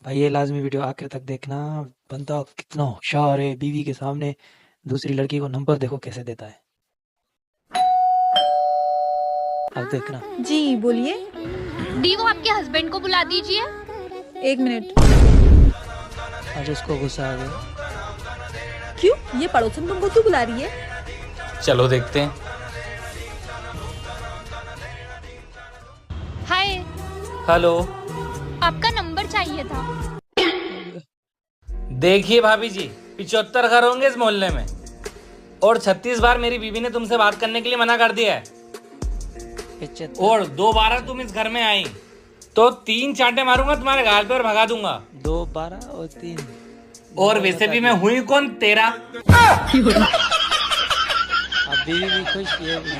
भाई ये लाजमी वीडियो आखिर तक देखना। बंदा कितना होशियार है, बीवी के सामने दूसरी लड़की को नंबर देखो कैसे देता है। अब देखना। जी बोलिए। दी वो आपके हस्बैंड को बुला दीजिए। 1 मिनट। आज उसको गुस्सा आ गया। क्यों, ये पड़ोसन तुमको क्यों बुला रही है? चलो देखते हैं। हाय, हेलो। आपका नंबर चाहिए था। देखिए भाभी जी, 75 घर होंगे इस मोहल्ले में और 36 बार मेरी बीवी ने तुमसे बात करने के लिए मना कर दिया है। 75 और 2 बार तुम इस घर में आई तो 3 चांटे मारूंगा तुम्हारे गाल पे और भगा दूंगा। 2 12 और 3। और वैसे भी मैं हुई कौन तेरा। अब बीवी भी खुश, ये भी।